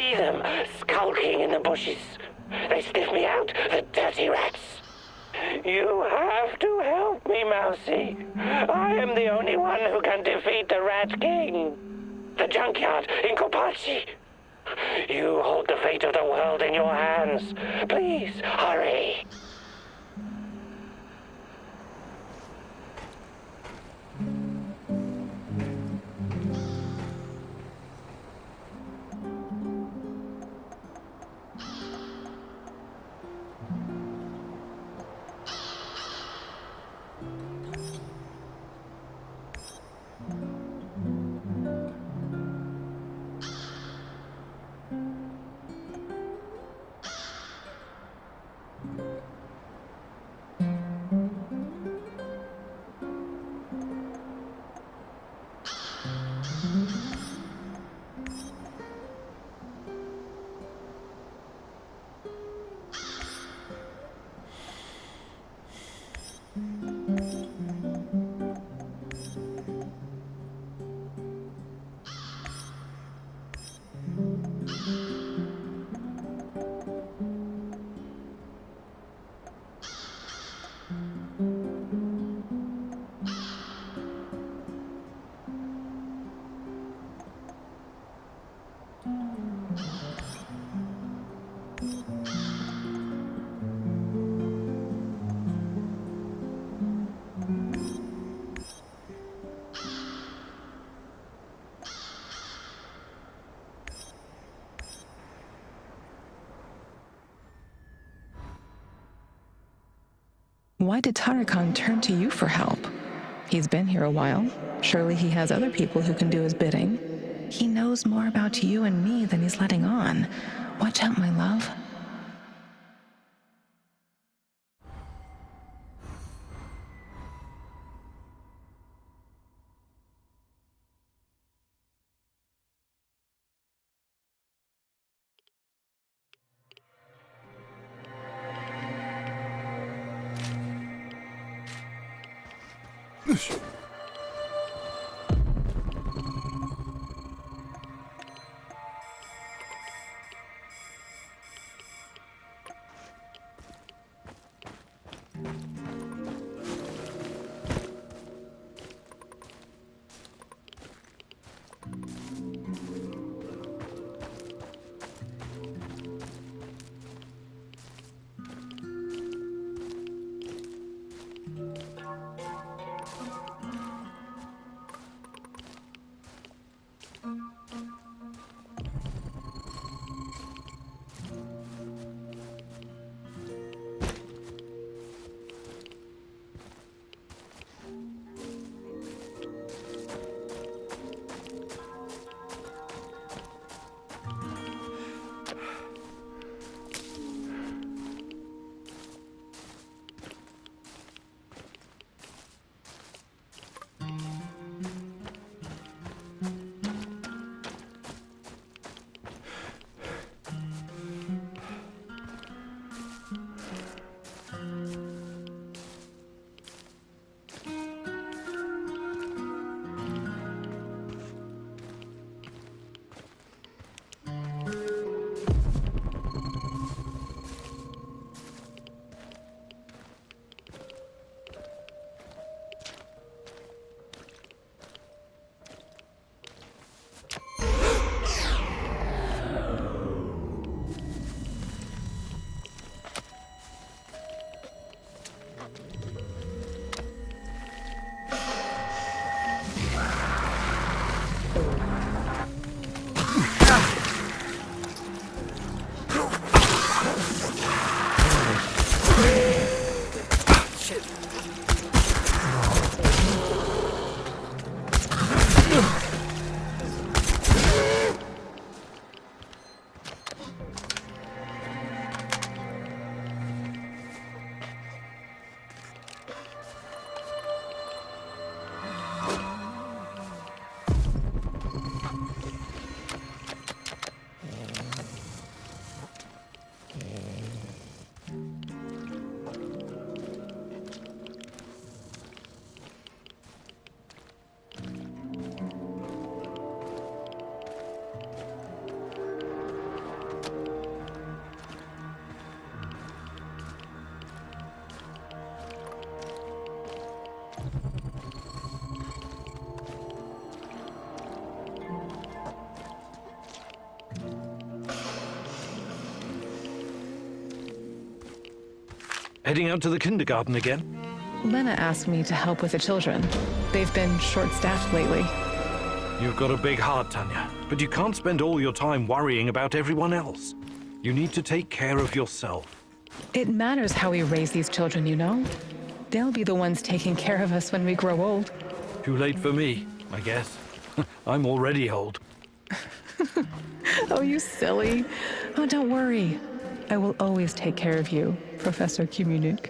see them skulking in the bushes. They sniff me out, the dirty rats. You have to help me, Mousy. I am the only one who can defeat the Rat King. The junkyard in Kopachi. You hold the fate of the world in your hands. Please, hurry. Why did Tarakan turn to you for help? He's been here a while. Surely he has other people who can do his bidding. He knows more about you and me than he's letting on. Watch out, my love. Heading out to the kindergarten again? Lena asked me to help with the children. They've been short-staffed lately. You've got a big heart, Tanya, but you can't spend all your time worrying about everyone else. You need to take care of yourself. It matters how we raise these children, you know? They'll be the ones taking care of us when we grow old. Too late for me, I guess. I'm already old. Oh, you silly. Oh, don't worry. I will always take care of you, Professor Kumunik.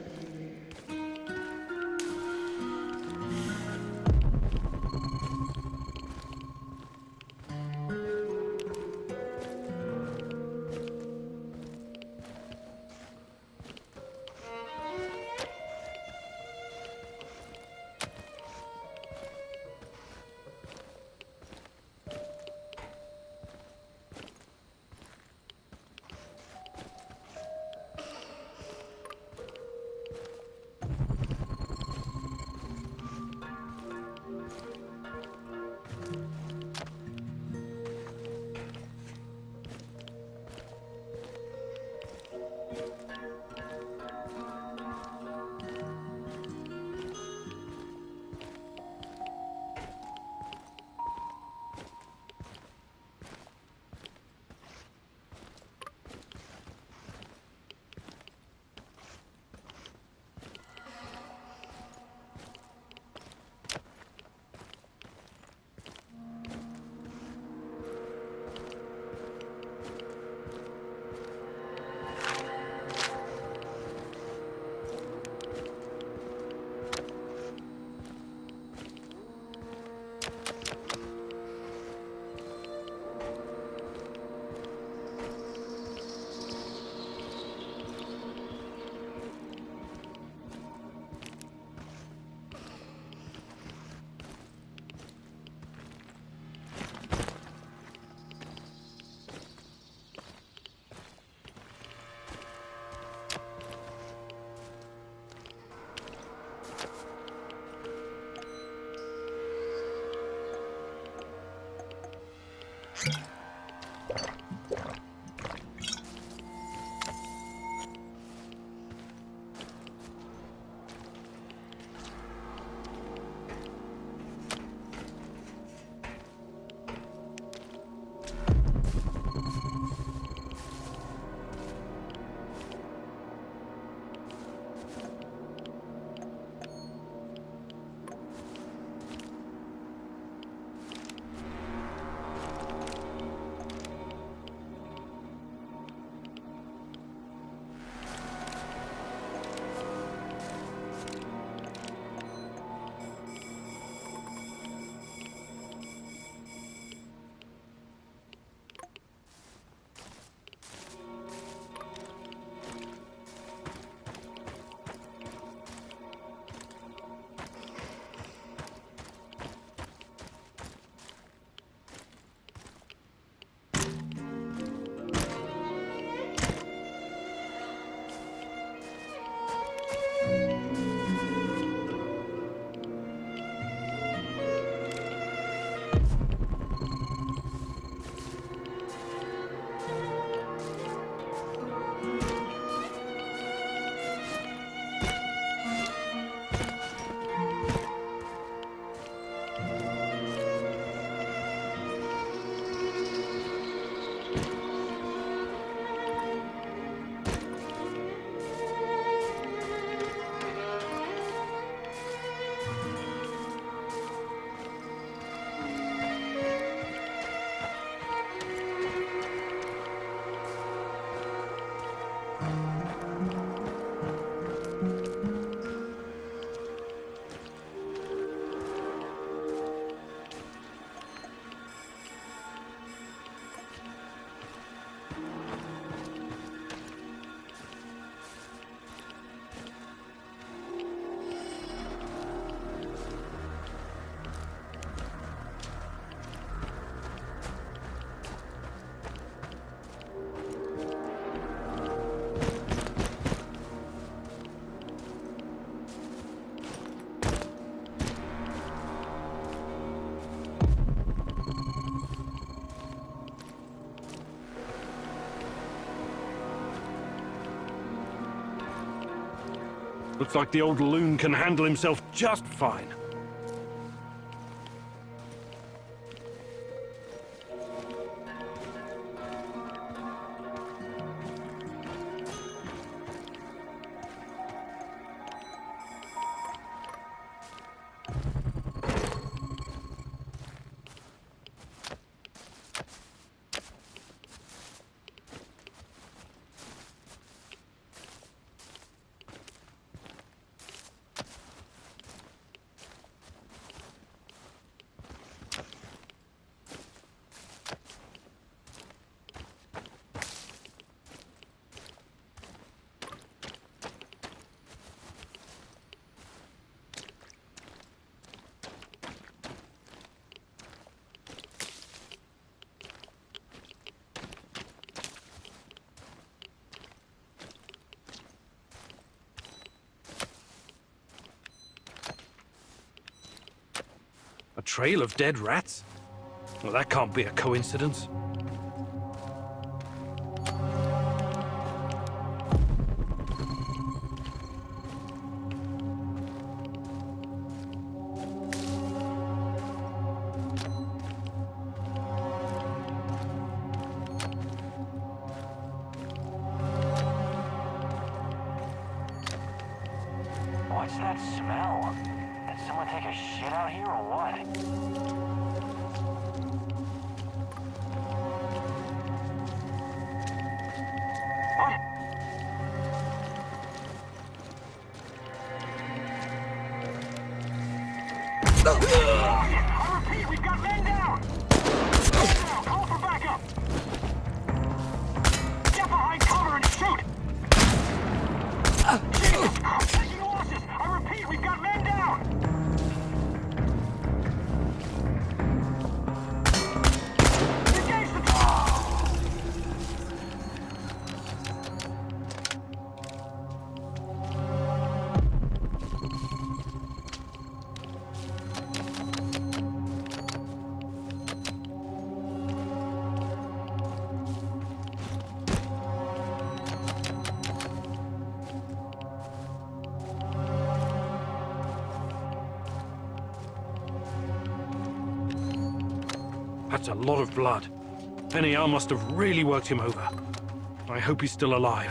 Looks like the old loon can handle himself just fine. A trail of dead rats? Well, that can't be a coincidence. What's that smell? Did someone take a shit out here or what? I repeat, we've got men down! Men down, call for backup! Get behind cover and shoot! Jesus! Taking losses! I repeat, we've got men down! Engage the... That's a lot of blood. NER must have really worked him over. I hope he's still alive.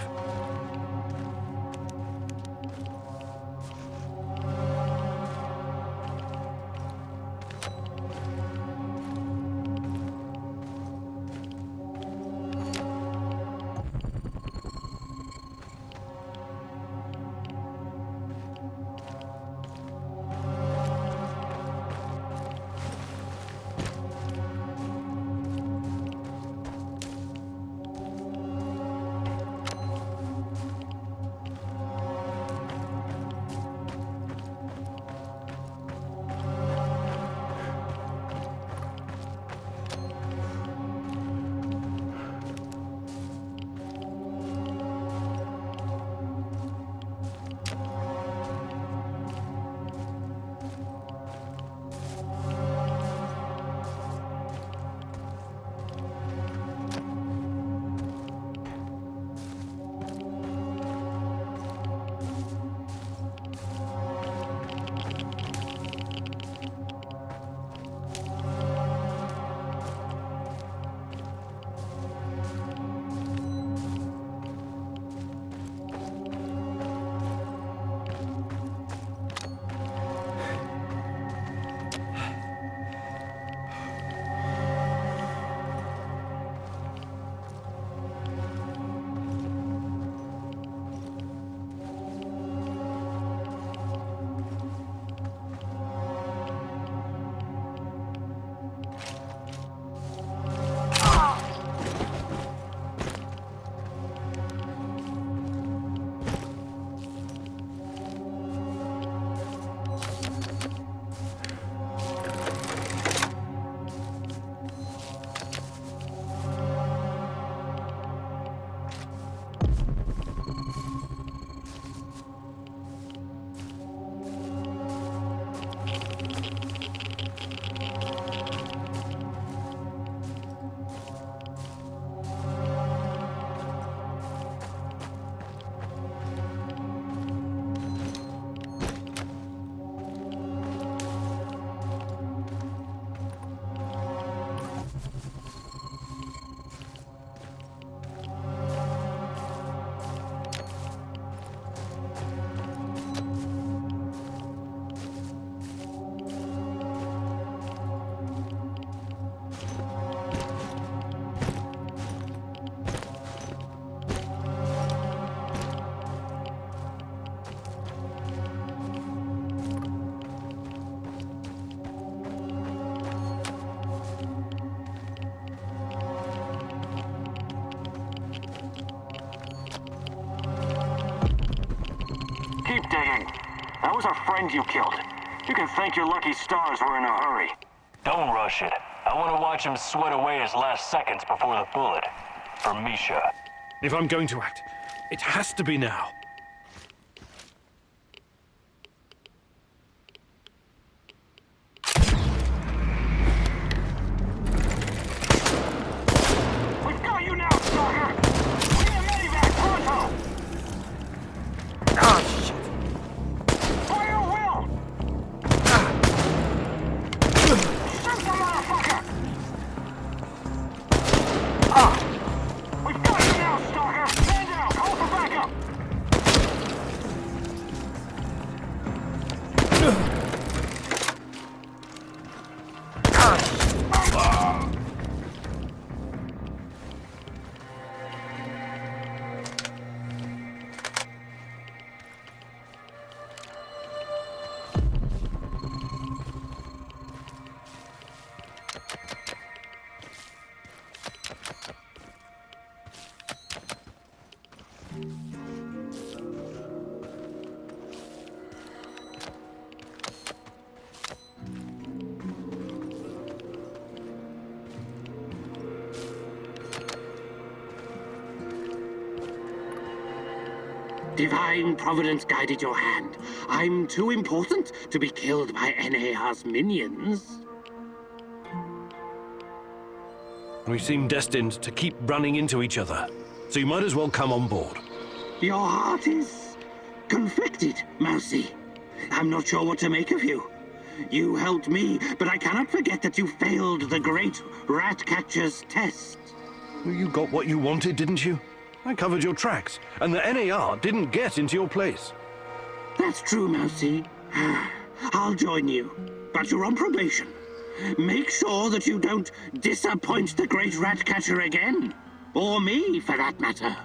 keep digging. That was our friend you killed. You can thank your lucky stars we're in a hurry. Don't rush it. I want to watch him sweat away his last seconds before the bullet. For Misha. If I'm going to act, it has to be now. We've got you now, Stalker! We need a medevac, pronto! Ah, shit. Fire Will! Shoot the motherfucker! We've got you now, Stalker! Stand down! Call for backup! Divine Providence guided your hand. I'm too important to be killed by NAR's minions. We seem destined to keep running into each other, so you might as well come on board. Your heart is conflicted, Mousy. I'm not sure what to make of you. You helped me, but I cannot forget that you failed the great rat catcher's test. Well, you got what you wanted, didn't you? I covered your tracks, and the NAR didn't get into your place. That's true, Mousy. I'll join you, but you're on probation. Make sure that you don't disappoint the great rat catcher again. Or me, for that matter.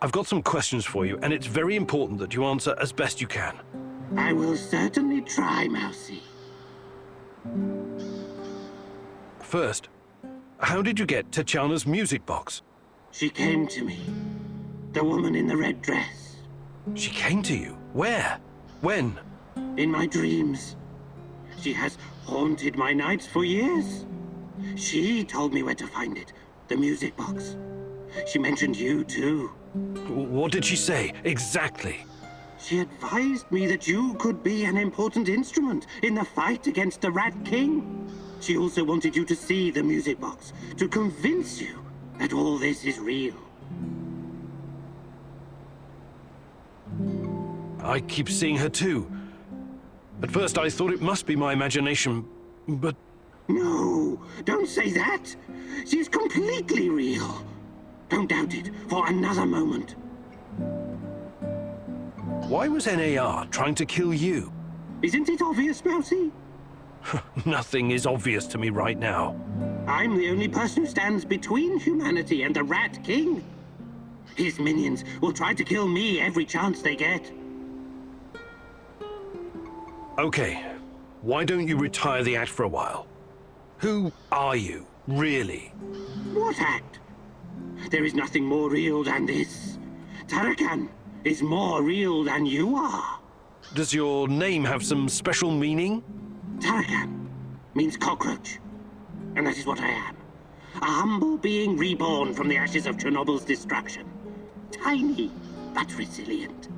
I've got some questions for you, and it's very important that you answer as best you can. I will certainly try, Mousy. First, how did you get Tatiana's music box? She came to me. The woman in the red dress. She came to you? Where? When? In my dreams. She has haunted my nights for years. She told me where to find it. The music box. She mentioned you, too. What did she say, exactly? She advised me that you could be an important instrument in the fight against the Rat King. She also wanted you to see the music box, to convince you that all this is real. I keep seeing her too. At first I thought it must be my imagination, but... No, don't say that. She's completely real. Don't doubt it for another moment. Why was NAR trying to kill you? Isn't it obvious, Mousy? Nothing is obvious to me right now. I'm the only person who stands between humanity and the Rat King. His minions will try to kill me every chance they get. Okay, why don't you retire the act for a while? Who are you, really? What act? There is nothing more real than this. Tarakan is more real than you are. Does your name have some special meaning? Tarakan means cockroach. And that is what I am. A humble being reborn from the ashes of Chernobyl's destruction. Tiny, but resilient.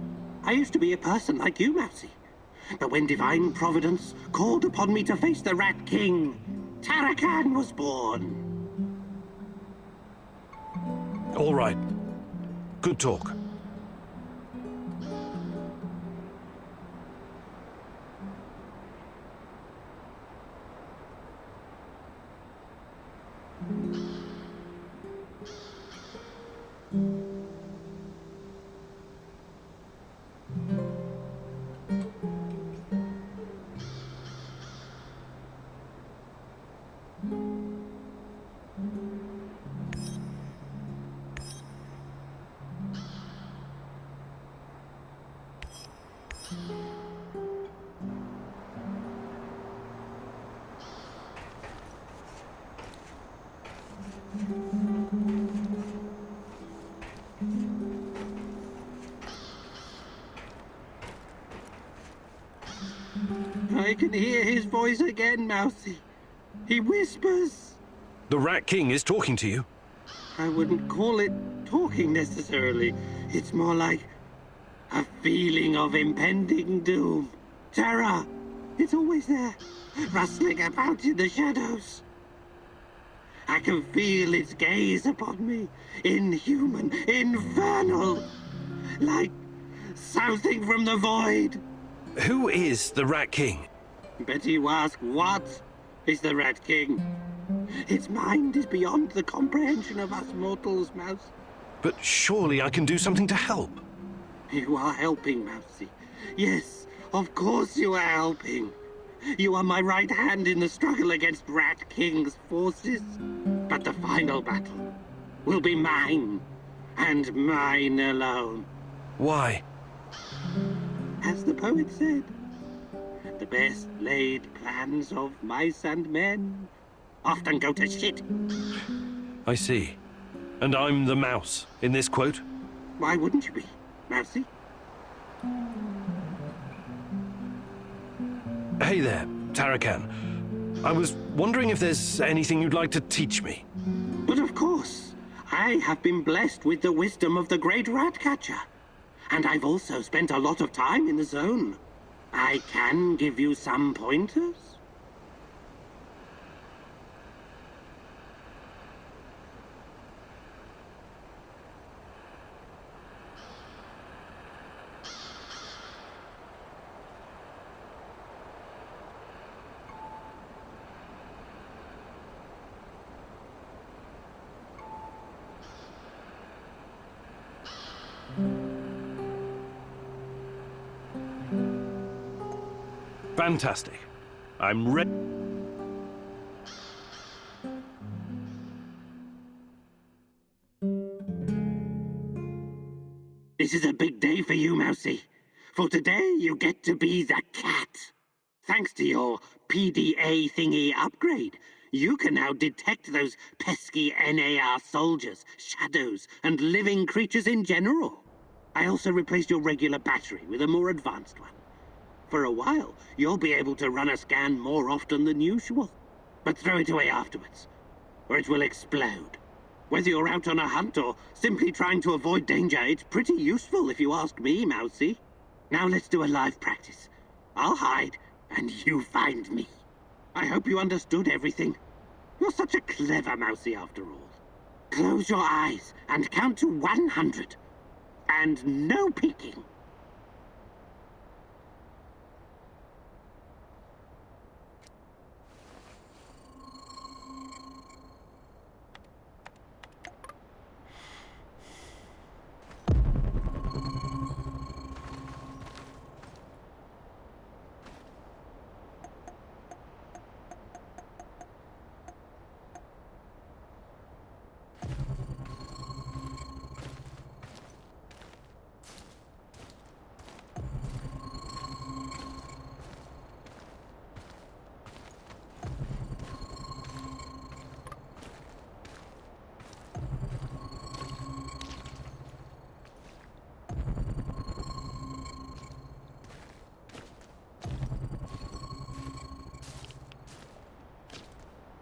I used to be a person like you, Mousy. But when divine providence called upon me to face the Rat King, Tarakan was born. All right. Good talk. I can hear his voice again, Mousy. He whispers. The Rat King is talking to you? I wouldn't call it talking necessarily. It's more like a feeling of impending doom. Terror. It's always there, rustling about in the shadows. I can feel its gaze upon me, inhuman, infernal, like something from the void. Who is the Rat King? Bet you ask, what is the Rat King? Its mind is beyond the comprehension of us mortals, Mouse. But surely I can do something to help. You are helping, Mousy. Yes, of course you are helping. You are my right hand in the struggle against Rat King's forces. But the final battle will be mine, and mine alone. Why? As the poet said, the best laid plans of mice and men often go to shit. I see. And I'm the mouse in this quote? Why wouldn't you be, Mousy? Hey there, Tarakan. I was wondering if there's anything you'd like to teach me. But of course, I have been blessed with the wisdom of the great rat catcher. And I've also spent a lot of time in the zone. I can give you some pointers. Fantastic. I'm ready. This is a big day for you, Mousy. For today, you get to be the cat. Thanks to your PDA thingy upgrade, you can now detect those pesky NAR soldiers, shadows, and living creatures in general. I also replaced your regular battery with a more advanced one. For a while, you'll be able to run a scan more often than usual. But throw it away afterwards, or it will explode. Whether you're out on a hunt or simply trying to avoid danger, it's pretty useful if you ask me, Mousy. Now let's do a live practice. I'll hide, and you find me. I hope you understood everything. You're such a clever Mousy after all. Close your eyes and count to 100. And no peeking.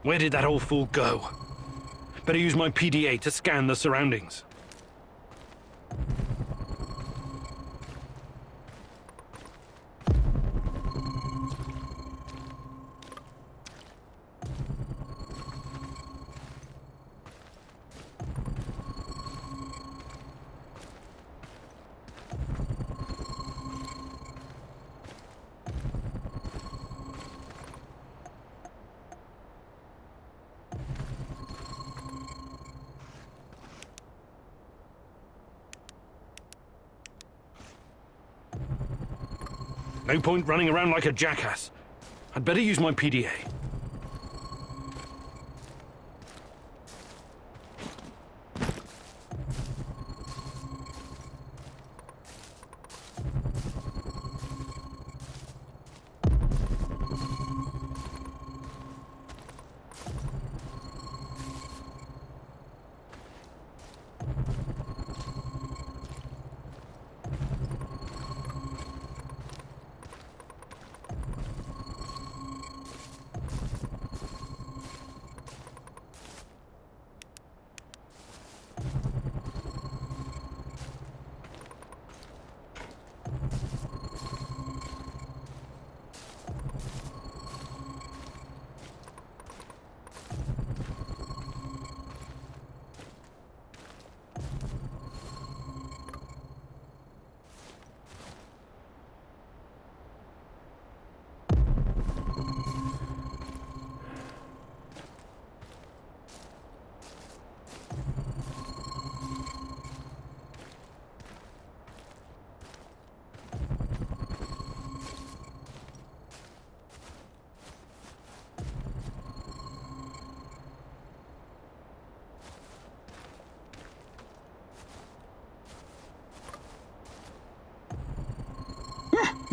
Where did that old fool go? Better use my PDA to scan the surroundings. No point running around like a jackass. I'd better use my PDA.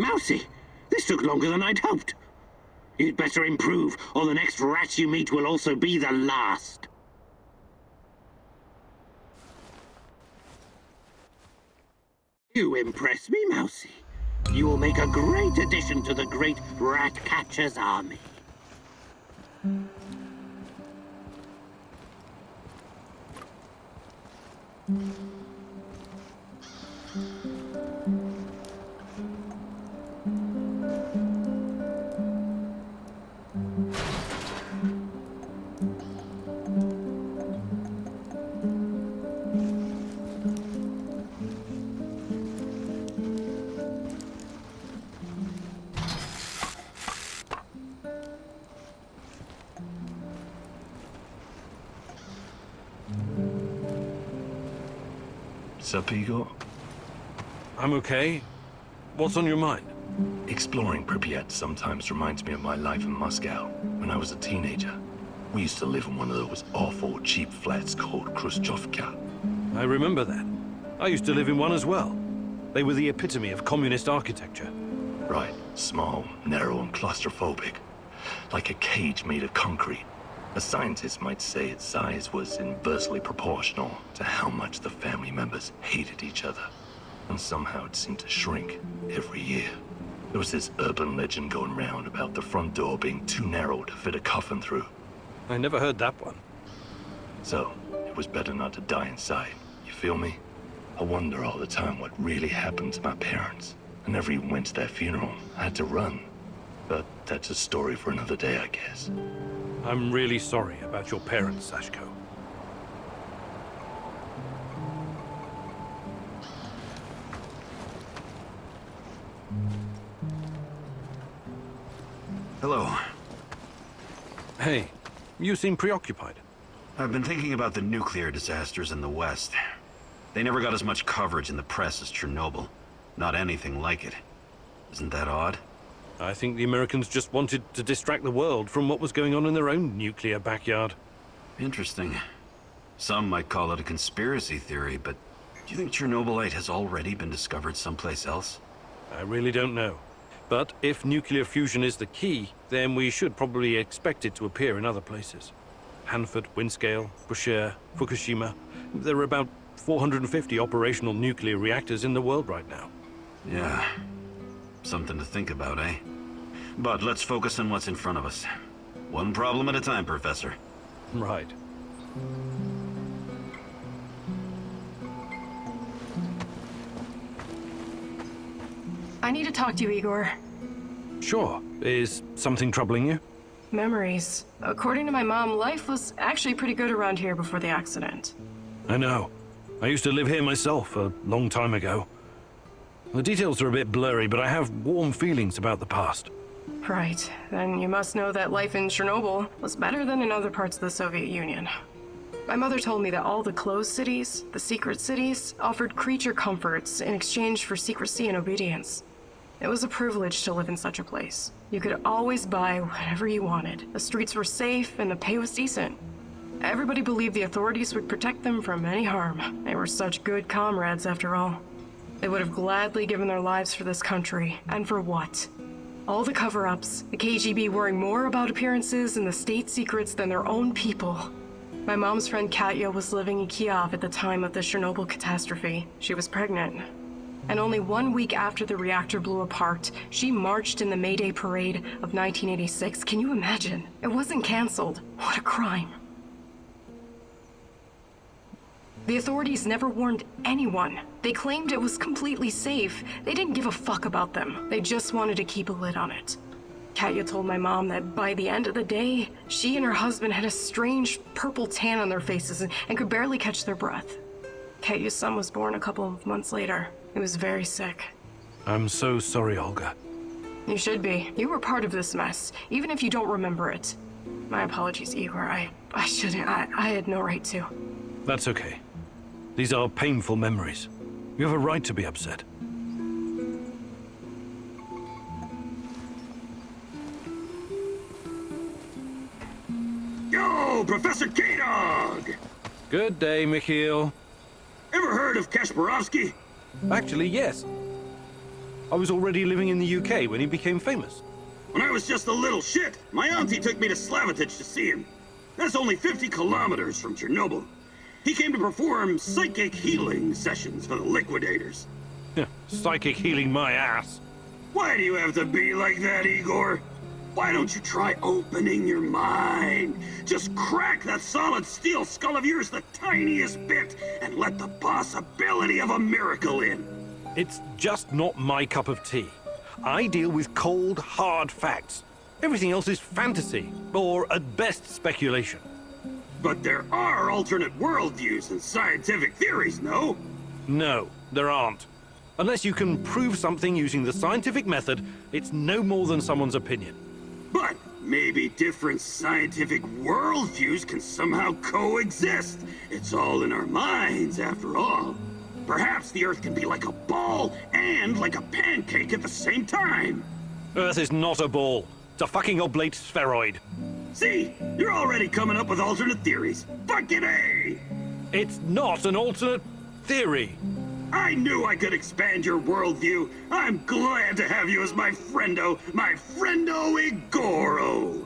Mousy, this took longer than I'd hoped. You'd better improve, or the next rat you meet will also be the last. You impress me, Mousy. You will make a great addition to the great rat catcher's army. Sup, Igor? I'm okay. What's on your mind? Exploring Pripyat sometimes reminds me of my life in Moscow when I was a teenager. We used to live in one of those awful cheap flats called Khrushchevka. I remember that. I used to live in one as well. They were the epitome of communist architecture. Right. Small, narrow, and claustrophobic. Like a cage made of concrete. A scientist might say its size was inversely proportional to how much the family members hated each other. And somehow it seemed to shrink every year. There was this urban legend going round about the front door being too narrow to fit a coffin through. I never heard that one. So, it was better not to die inside. You feel me? I wonder all the time what really happened to my parents. I never even went to their funeral. I had to run. But that's a story for another day, I guess. I'm really sorry about your parents, Sashko. Hello. Hey, you seem preoccupied. I've been thinking about the nuclear disasters in the West. They never got as much coverage in the press as Chernobyl. Not anything like it. Isn't that odd? I think the Americans just wanted to distract the world from what was going on in their own nuclear backyard. Interesting. Some might call it a conspiracy theory, but do you think Chernobylite has already been discovered someplace else? I really don't know. But if nuclear fusion is the key, then we should probably expect it to appear in other places. Hanford, Windscale, Bushehr, Fukushima. There are about 450 operational nuclear reactors in the world right now. Yeah. Something to think about, eh? But let's focus on what's in front of us. One problem at a time, Professor. Right. I need to talk to you, Igor. Sure. Is something troubling you? Memories. According to my mom, life was actually pretty good around here before the accident. I know. I used to live here myself a long time ago. The details are a bit blurry, but I have warm feelings about the past. Right. Then you must know that life in Chernobyl was better than in other parts of the Soviet Union. My mother told me that all the closed cities, the secret cities, offered creature comforts in exchange for secrecy and obedience. It was a privilege to live in such a place. You could always buy whatever you wanted. The streets were safe and the pay was decent. Everybody believed the authorities would protect them from any harm. They were such good comrades after all. They would have gladly given their lives for this country. And for what? All the cover-ups, the KGB worrying more about appearances and the state secrets than their own people. My mom's friend Katya was living in Kiev at the time of the Chernobyl catastrophe. She was pregnant. And only 1 week after the reactor blew apart, she marched in the May Day parade of 1986. Can you imagine? It wasn't canceled. What a crime. The authorities never warned anyone. They claimed it was completely safe. They didn't give a fuck about them. They just wanted to keep a lid on it. Katya told my mom that by the end of the day, she and her husband had a strange purple tan on their faces and could barely catch their breath. Katya's son was born a couple of months later. He was very sick. I'm so sorry, Olga. You should be. You were part of this mess, even if you don't remember it. My apologies, Igor. I shouldn't. I had no right to. That's okay. These are painful memories. You have a right to be upset. Yo, Professor K-Dog! Good day, Mikhail. Ever heard of Kasparovsky? Actually, yes. I was already living in the UK when he became famous. When I was just a little shit, my auntie took me to Slavitage to see him. That's only 50 kilometers from Chernobyl. He came to perform psychic healing sessions for the liquidators. Psychic healing my ass. Why do you have to be like that, Igor? Why don't you try opening your mind? Just crack that solid steel skull of yours the tiniest bit and let the possibility of a miracle in. It's just not my cup of tea. I deal with cold, hard facts. Everything else is fantasy, or at best speculation. But there are alternate worldviews and scientific theories, no? No, there aren't. Unless you can prove something using the scientific method, it's no more than someone's opinion. But maybe different scientific worldviews can somehow coexist. It's all in our minds, after all. Perhaps the Earth can be like a ball and like a pancake at the same time. Earth is not a ball. It's a fucking oblate spheroid. See? You're already coming up with alternate theories. Fucking A! It's not an alternate theory. I knew I could expand your worldview. I'm glad to have you as my friendo Igoro.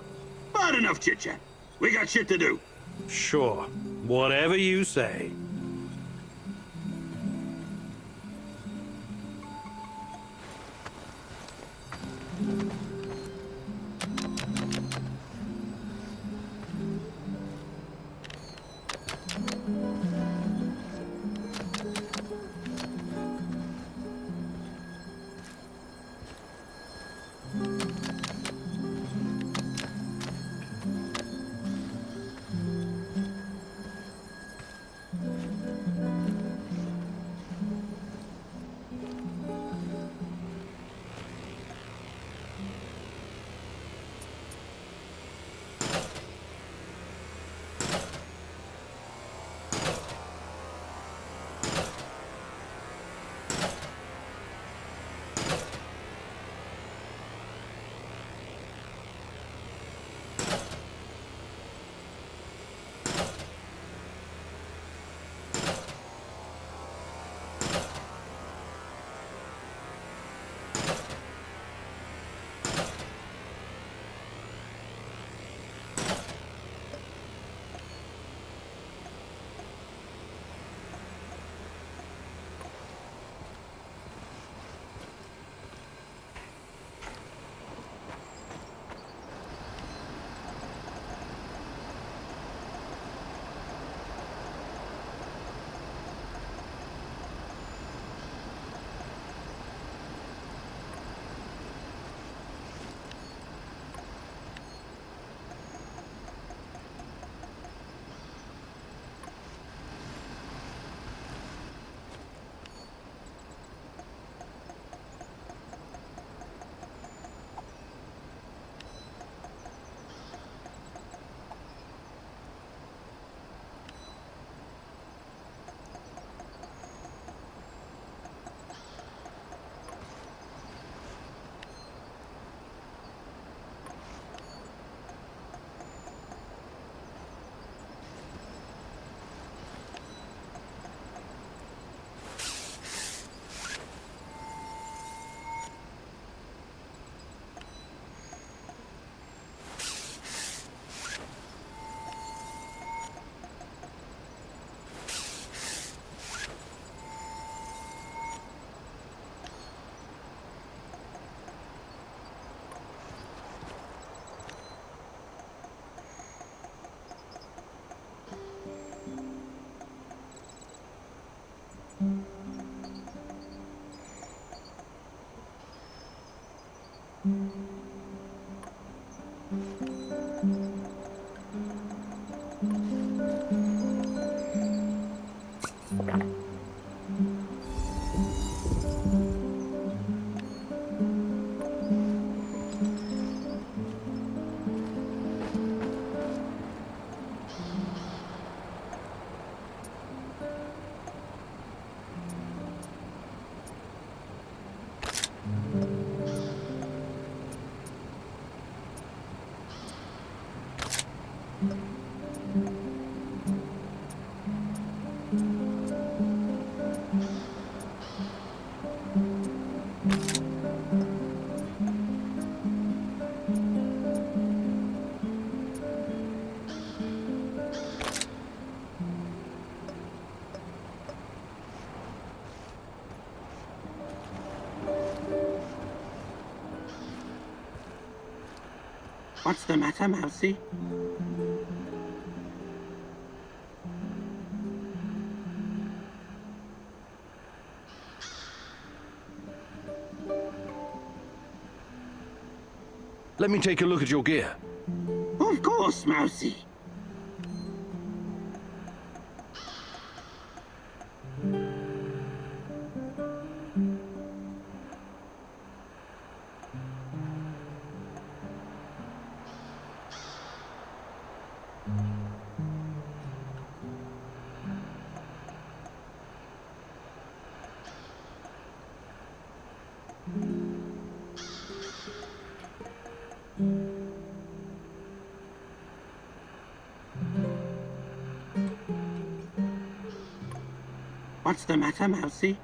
But enough chit-chat. We got shit to do. Sure. Whatever you say. What's the matter, Mousy? Let me take a look at your gear. Of course, Mousy. What's the matter, Mousy?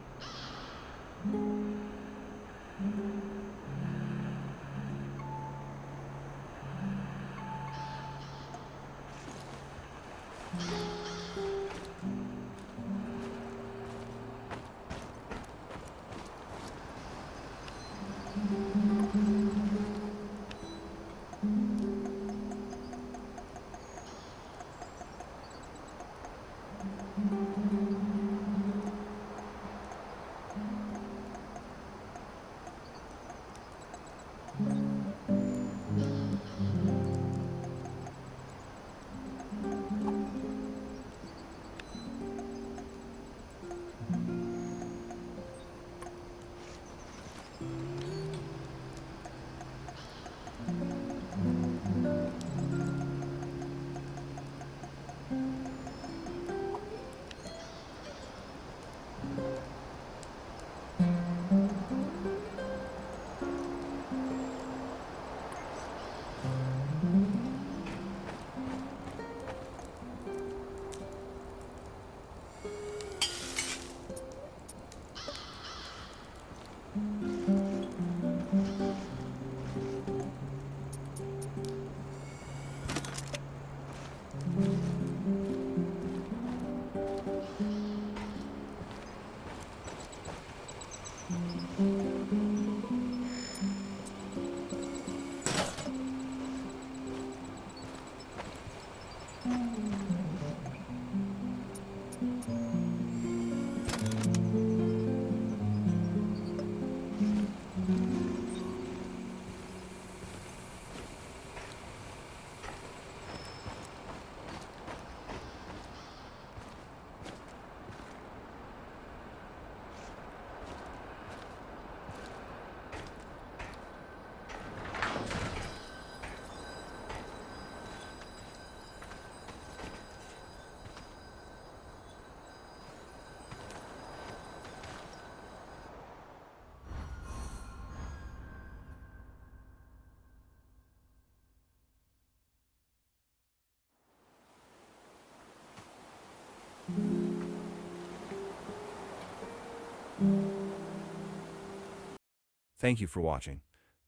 Thank you for watching.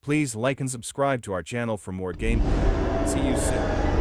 Please like and subscribe to our channel for more gameplay. See you soon.